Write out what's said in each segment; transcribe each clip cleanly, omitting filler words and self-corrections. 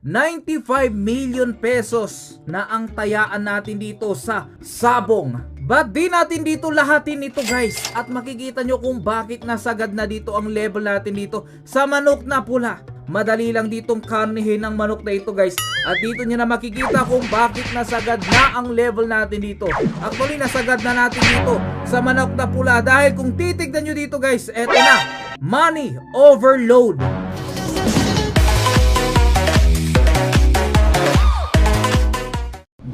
95 million pesos na ang tayaan natin dito sa sabong. But di natin dito lahatin ito guys, at makikita nyo kung bakit nasagad na dito ang level natin dito sa manok na pula. Madali lang ditong karnihin ng manok na ito guys, at dito nyo na makikita kung bakit nasagad na ang level natin dito. Actually nasagad na natin dito sa manok na pula dahil kung titignan nyo dito guys, eto na, money overload.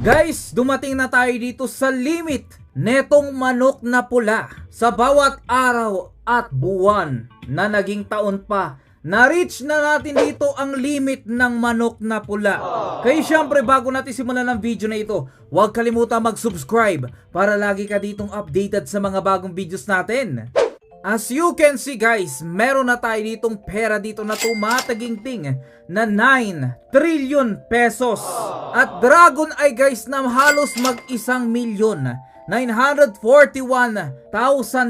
Guys, dumating na tayo dito sa limit netong manok na pula. Sa bawat araw at buwan na naging taon pa, na-reach na natin dito ang limit ng manok na pula. Kaya syempre bago natin simulan ng video na ito, huwag kalimutan mag-subscribe para lagi ka ditong updated sa mga bagong videos natin. As you can see guys, meron na tayo ditong pera dito na tumataginting na 9 trillion pesos. At dragon ay guys na halos mag-1 milyon. 941,000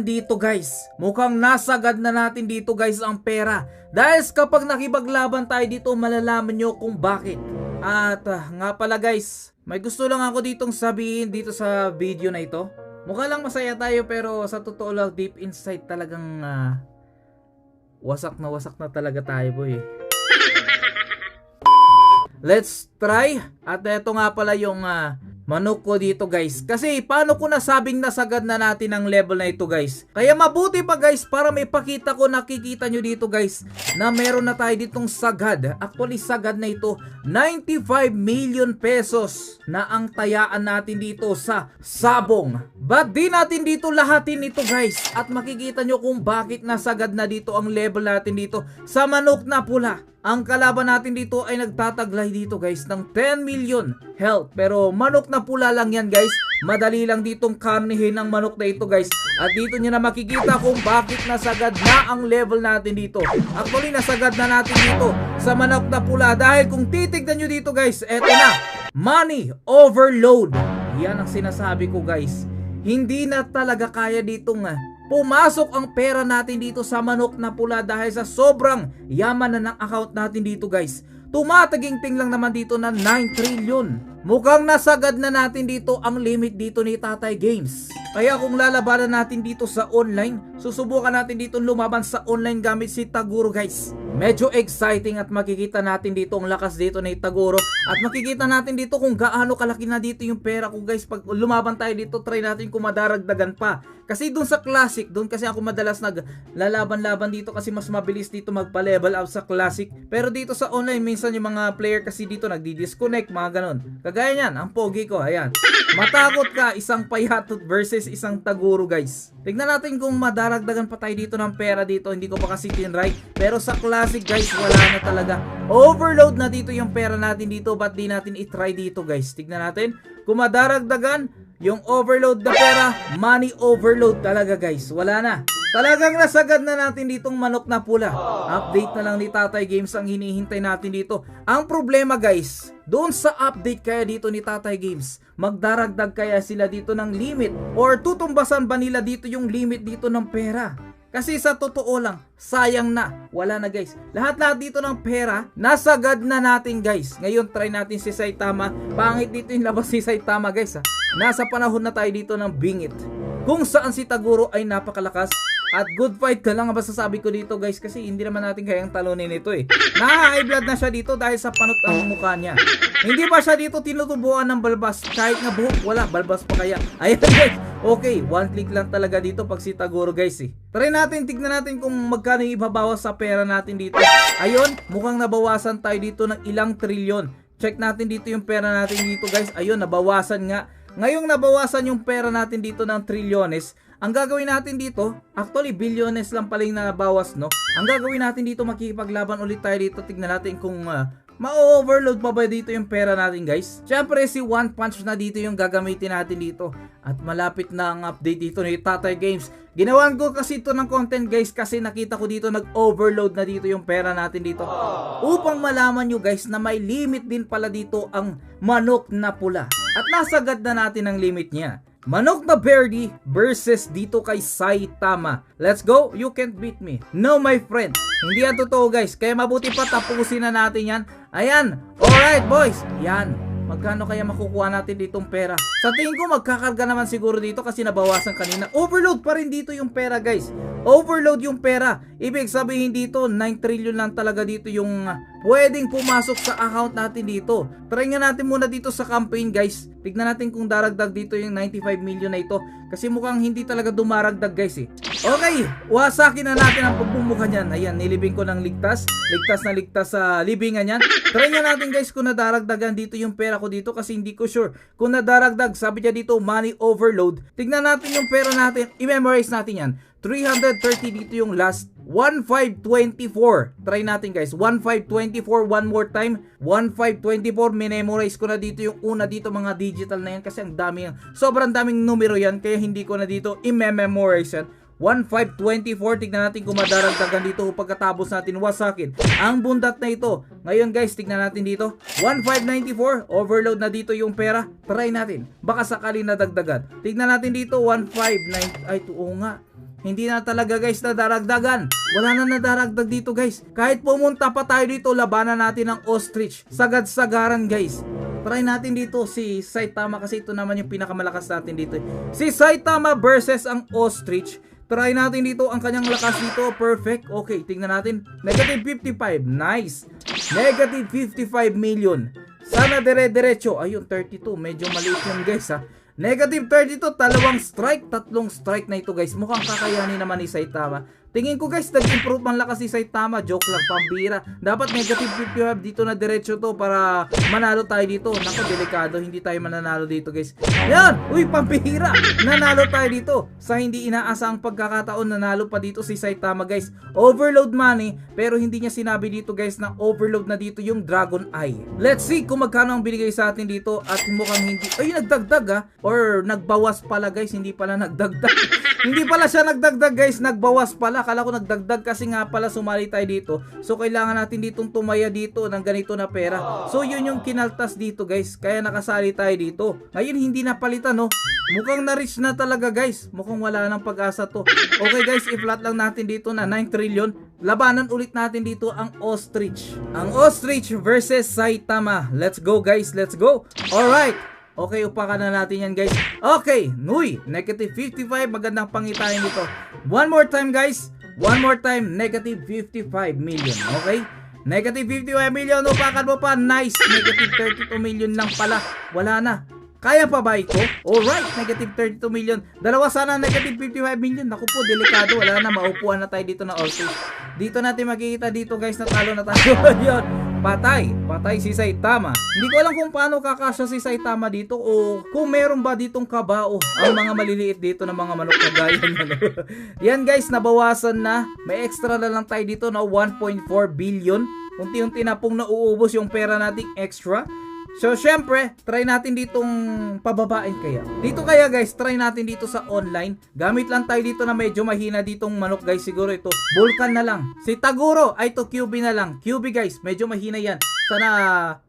dito guys. Mukhang nasagad na natin dito guys ang pera. Dahil kapag nakipaglaban tayo dito, malalaman nyo kung bakit. At nga pala guys, may gusto lang ako ditong sabihin dito sa video na ito. Mukha lang masaya tayo pero sa totoo lang deep inside talagang wasak na talaga tayo boy. Let's try. At ito nga pala yung manok ko dito guys. Kasi paano ko nasabing nasagad na natin ang level na ito guys. Kaya mabuti pa guys para may pakita ko, nakikita nyo dito guys na meron na tayo ditong sagad. Actually sagad na ito 95 million pesos na ang tayaan natin dito sa sabong. But di natin dito lahatin ito guys, at makikita nyo kung bakit nasagad na dito ang level natin dito sa manok na pula. Ang kalaban natin dito ay nagtataglay dito guys ng 10 million health. Pero manok na pula lang yan guys. Madali lang ditong karnihin ng manok na ito guys. At dito nyo na makikita kung bakit nasagad na ang level natin dito. Actually nasagad na natin dito sa manok na pula dahil kung titignan nyo dito guys, eto na, money overload. Yan ang sinasabi ko guys. Hindi na talaga kaya ditong pumasok ang pera natin dito sa manok na pula dahil sa sobrang yaman na ng account natin dito guys. Tumataginting lang naman dito na 9 trillion. Mukhang nasagad na natin dito ang limit dito ni Tatay Games. Kaya kung lalabanan natin dito sa online, susubukan natin dito lumaban sa online gamit si Taguro guys. Medyo exciting at makikita natin dito ang lakas dito ni Taguro. At makikita natin dito kung gaano kalaki na dito yung pera ko guys. Pag lumaban tayo dito, try natin kung madaragdagan pa. Kasi dun sa classic, dun kasi ako madalas naglalaban-laban dito kasi mas mabilis dito magpa-level up sa classic. Pero dito sa online, minsan yung mga player kasi dito nagdi-disconnect, mga ganon. Kagaya niyan, ang pogi ko, ayan. Matakot ka, isang payatot versus isang Taguro guys. Tignan natin kung madaragdagan pa tayo dito ng pera dito. Hindi ko pa kasi tinry. Pero sa classic guys, wala na talaga. Overload na dito yung pera natin dito. Ba't di natin itry dito guys? Tignan natin kung madaragdagan yung overload na pera. Money overload talaga guys. Wala na. Talagang nasagad na natin ditong manok na pula. Update na lang ni Tatay Games ang hinihintay natin dito. Ang problema guys, doon sa update kaya dito ni Tatay Games, magdaragdag kaya sila dito ng limit or tutumbasan ba nila dito yung limit dito ng pera? Kasi sa totoo lang, sayang na. Wala na guys. Lahat dito ng pera, nasagad na natin guys. Ngayon try natin si Saitama. Pangit dito yung labas si Saitama guys ha. Nasa panahon na tayo dito ng bingit. Kung saan si Taguro ay napakalakas. At good fight ka lang ang masasabi ko dito guys, kasi hindi naman natin kayang talunin ito eh. Nakaka-high blood na siya dito dahil sa panot ang mukha niya. Hindi ba siya dito tinutubuan ng balbas? Kahit nga buhok, wala, balbas pa kaya. Ayan guys, okay, one click lang talaga dito pag si Taguro guys eh. Try natin, tignan natin kung magkano ibabawas sa pera natin dito. Ayun, mukhang nabawasan tayo dito ng ilang trilyon. Check natin dito yung pera natin dito guys. Ayun, nabawasan nga. Ngayong nabawasan yung pera natin dito ng trilyones, ang gagawin natin dito, actually bilyones lang pala yung nabawas, no? Ang gagawin natin dito, makikipaglaban ulit tayo dito. Tignan natin kung ma-overload pa ba dito yung pera natin guys. Syempre si One Punch na dito yung gagamitin natin dito. At malapit na ang update dito ni Tatay Games. Ginawan ko kasi ito ng content guys kasi nakita ko dito nag-overload na dito yung pera natin dito. Upang malaman nyo guys na may limit din pala dito ang manok na pula. At nasagad na natin ang limit niya. Manok na Birdie versus dito kay Saitama. Let's go, you can't beat me. No my friend, hindi yan totoo guys. Kaya mabuti pa tapusin na natin yan. Ayan, alright boys. Yan, magkano kaya makukuha natin ditong pera? Sa tingin ko magkakarga naman siguro dito kasi nabawasan kanina. Overload pa rin dito yung pera guys. Overload yung pera. Ibig sabihin dito 9 trillion lang talaga dito yung pwedeng pumasok sa account natin dito. Try nga natin muna dito sa campaign guys. Tignan natin kung daragdag dito yung 95 million na ito. Kasi mukhang hindi talaga dumaragdag guys eh. Okay, wasakin na natin ang pagmumukha niyan. Ayan, nilibing ko ng ligtas. Ligtas na ligtas sa libingan yan. Try nga natin guys kung nadaragdagan dito yung pera ko dito kasi hindi ko sure. Kung nadaragdag, sabi niya dito money overload. Tignan natin yung pera natin. I-memorize natin yan. 330 dito yung last. 1524. Try natin guys. 1524 one more time. 1524. Minemorize ko na dito yung una dito mga digital na yan kasi ang dami yan. Sobrang daming numero yan kaya hindi ko na dito i-memorize yan. 1524. Tignan natin kung madaragdagan dito pagkatapos natin wasakin ang bundat na ito. Ngayon guys, tignan natin dito. 1594. Overload na dito yung pera. Try natin. Baka sakali nadagdagan. Tignan natin dito. 159. Ay, oo nga. Hindi na talaga guys nadaragdagan. Wala na nadaragdag dito guys. Kahit pumunta pa tayo dito, labanan natin ang ostrich. Sagad-sagaran guys. Try natin dito si Saitama kasi ito naman yung pinakamalakas natin dito. Si Saitama versus ang ostrich. Try natin dito ang kanyang lakas dito. Perfect. Okay, tingnan natin. Negative 55. Nice. Negative 55 million. Sana dire-diretso. Ayun, 32. Medyo maliit yun guys ha. Negative 32, tatlong strike na ito guys. Mukhang kakayanin naman ni Saitama. Tingin ko guys, nag-improve man lakas si Saitama. Joke lang, pambira. Dapat negative 55 dito na diretso to para manalo tayo dito. Naku, delikado. Hindi tayo mananalo dito guys. Yan! Uy, pambira! Nanalo tayo dito. Sa hindi inaasang pagkakataon, nanalo pa dito si Saitama guys. Overload money, pero hindi niya sinabi dito guys na overload na dito yung Dragon Eye. Let's see kung magkano ang binigay sa atin dito at mukhang hindi. Ay, nagdagdag ha. Or nagbawas pala guys, hindi pala nagdagdag. Hindi pala siya nagdagdag guys, nagbawas pala. Akala ko nagdagdag kasi nga pala sumali tayo dito. So kailangan natin ditong tumaya dito ng ganito na pera. So yun yung kinaltas dito guys, kaya nakasali tayo dito. Ngayon hindi napalitan no. Mukhang na-reach na talaga guys. Mukhang wala nang pag-asa to. Okay guys, i-flat lang natin dito na 9 trillion. Labanan ulit natin dito ang ostrich. Ang ostrich versus Saitama. Let's go guys, let's go. Alright. Okay, upakan na natin yan guys. Okay, nuy, negative 55, magandang pangitain dito. One more time guys. One more time, negative 55 million. Okay? Negative 55 million, upakan mo pa. Nice, negative 32 million lang pala. Wala na. Kaya pa ba ito? Alright, negative 32 million. Dalawa sana, negative 55 million. Naku po, delikado. Wala na, maupuan na tayo dito na also. Dito natin makikita dito guys, natalo na tayo. Yun. Patay si Saitama. Hindi ko alam kung paano kakasya si Saitama dito o kung meron ba ditong kabao ang mga maliliit dito na mga manok na gaya niya. Yan guys, nabawasan na. May extra na lang tayo dito na 1.4 billion. Unti-unti na pong nauubos yung pera nating extra. So syempre, try natin ditong pababain kaya. Dito kaya guys, try natin dito sa online. Gamit lang tayo dito na medyo mahina ditong manok guys. Siguro ito, Vulcan na lang. Si Taguro, ay to QB na lang. QB guys, medyo mahina yan. Sana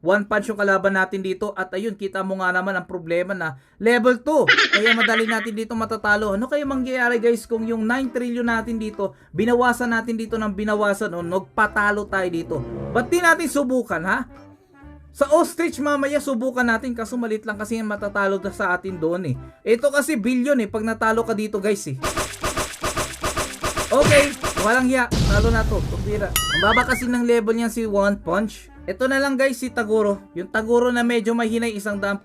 one punch yung kalaban natin dito. At ayun, kita mo nga naman ang problema na level 2. Kaya madali natin dito matatalo. Ano kaya mangyayari guys kung yung 9 trillion natin dito, binawasan natin dito ng binawasan o nagpatalo tayo dito? Ba't di natin subukan ha? Sa ostrich mamaya subukan natin kaso malit lang kasi matatalo na sa atin doon eh. Ito kasi billion eh pag natalo ka dito guys eh. Okay, walang hiya. Talo na to. Tumbira. Ang baba kasi ng level niyan si One Punch. Ito na lang guys si Taguro. Yung Taguro na medyo mahina 100%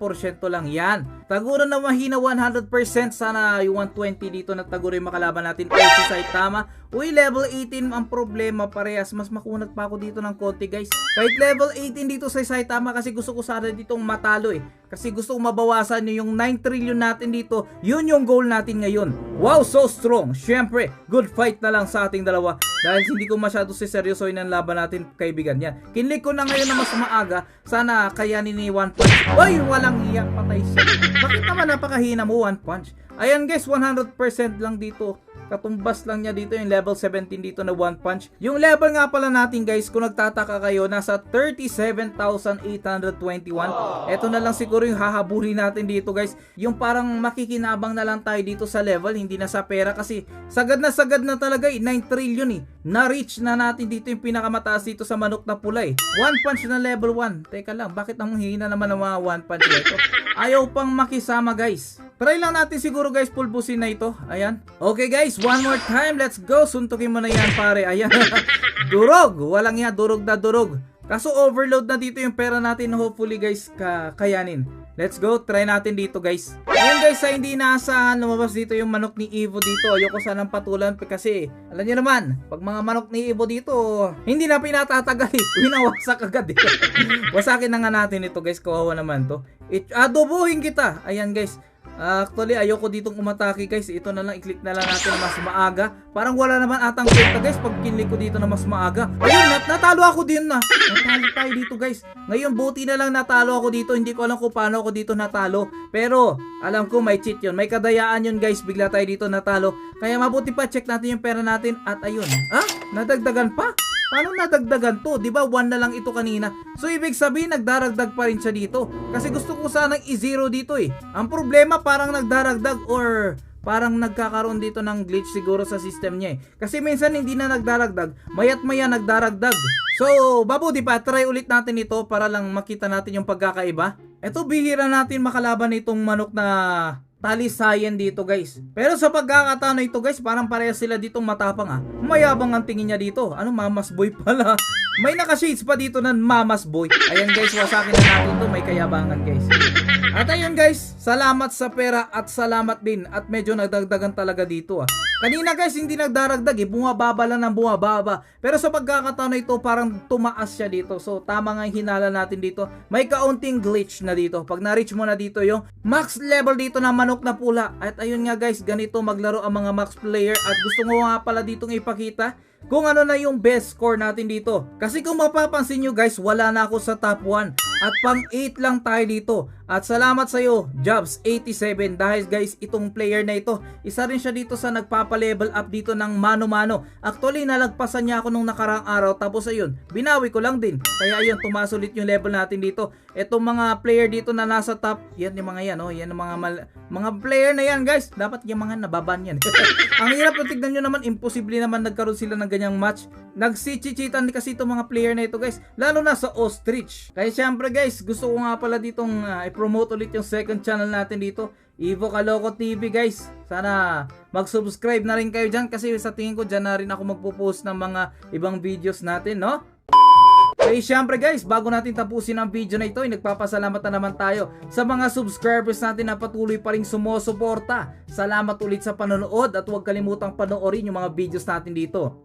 lang. Yan. Taguro na mahina 100%. Sana yung 120 dito na Taguro yung makalaban natin. O si Saitama. Uy, level 18 ang problema parehas. Mas makunat pa ako dito ng konti guys. Kahit level 18 dito sa Saitama kasi gusto ko sana ditong matalo eh. Kasi gusto ko mabawasan yung 9 trillion natin dito. Yun yung goal natin ngayon. Wow, so strong. Syempre, good fight na lang sa ating dalawa. Dahil hindi ko masyado seryosoin ang laban natin kaibigan. Yan. Kinlik ko na ngayon na mas maaga. Sana kayanin ni One Punch. Uy, walang iyak. Patay siya. Bakit naman napakahina mo One Punch? Ayan guys, 100% lang dito. Katumbas lang niya dito yung level 17 dito na One Punch. Yung level nga pala natin guys, kung nagtataka kayo, nasa 37,821. Ito na lang siguro yung hahabulin natin dito guys. Yung parang makikinabang na lang tayo dito sa level, hindi na sa pera kasi sagad na talaga 9 trillion Na-reach na natin dito yung pinakamataas dito sa manok na pula One Punch na level 1. Teka lang, bakit ang hihina naman ng mga One Punch dito? Ayaw pang makisama guys. Try lang natin siguro guys, pulbusin na ito. Ayan. Okay guys, one more time. Let's go. Suntukin mo na yan pare. Ayan. Durog. Walang yan. Durog na durog. Kaso overload na dito yung pera natin. Hopefully guys, kayanin. Let's go. Try natin dito guys. Ayan guys, sa hindi inaasahan, lumabas dito yung manok ni Evo dito. Ayoko sanang patulan kasi alam niyo naman, pag mga manok ni Evo dito, hindi na pinatatagal Winawasak agad Wasakin na nga natin ito guys. Kawawa naman to. Adobohin kita. Ayan guys. Actually, ayoko ditong umatake guys. Ito na lang, i-click na lang natin na mas maaga. Parang wala naman atang kwenta guys pag kinlik ko dito na mas maaga. Ayun, natalo ako din na. Natalo tayo dito guys. Ngayon, buti na lang natalo ako dito. Hindi ko alam kung paano ako dito natalo. Pero, alam ko may cheat yun. May kadayaan yun guys. Bigla tayo dito natalo. Kaya mabuti pa, check natin yung pera natin. At ayun. Nadagdagan pa? Paano nadagdagan to? Diba 1 na lang ito kanina? So ibig sabihin nagdaragdag pa rin siya dito. Kasi gusto ko sanang i-zero dito Ang problema parang nagdaragdag or parang nagkakaroon dito ng glitch siguro sa system niya Kasi minsan hindi na nagdaragdag, mayat maya nagdaragdag. So babuti pa, try ulit natin ito para lang makita natin yung pagkakaiba. Ito bihira natin makalaban itong manok na talisayan dito guys. Pero sa pagkakataon na ito guys, parang parehas sila ditong matapang Mayabang ang tingin niya dito. Ano, mamas boy pala. May naka-shades pa dito ng mamas boy. Ayan guys, wasakin na natin to. May kayabangan guys. At ayun guys, salamat sa pera at salamat din. At medyo nagdagdagan talaga dito Kanina guys, hindi nagdaragdag bumababa lang ng bumababa. Pero sa pagkakataon na ito, parang tumaas siya dito. So tama nga yung hinala natin dito. May kaunting glitch na dito. Pag na-reach mo na dito yung max level dito na manok na pula. At ayun nga guys, ganito maglaro ang mga max player. At gusto ko nga pala ditong ipakita kung ano na yung best score natin dito. Kasi kung mapapansin nyo guys, wala na ako sa top 1. At pang 8 lang tayo dito. At salamat sa iyo, Jobs87, dahil guys, itong player na ito, isa rin siya dito sa nagpapa-level up dito ng mano-mano. Actually, nalagpasan niya ako nung nakaraang araw, tapos ayun, binawi ko lang din. Kaya ayun, tumaas ulit yung level natin dito. Etong mga player dito na nasa top, yan yung mga yan, yan yung mga player na yan guys. Dapat yung mga nababan yan. Ang hirap na tignan nyo naman, imposible naman nagkaroon sila ng ganyang match. Nagsichichitan kasi itong mga player na ito guys, lalo na sa Ostrich. Kaya syempre guys, gusto ko nga pala ditong i-promote ulit yung second channel natin dito, Evo Kaloco TV guys. Sana mag-subscribe na rin kayo dyan kasi sa tingin ko dyan na rin ako magpo-post ng mga ibang videos natin, no? Okay, syempre guys, bago natin tapusin ang video na ito, nagpapasalamat na naman tayo sa mga subscribers natin na patuloy pa rin sumusuporta. Salamat ulit sa panonood at huwag kalimutang panoorin yung mga videos natin dito.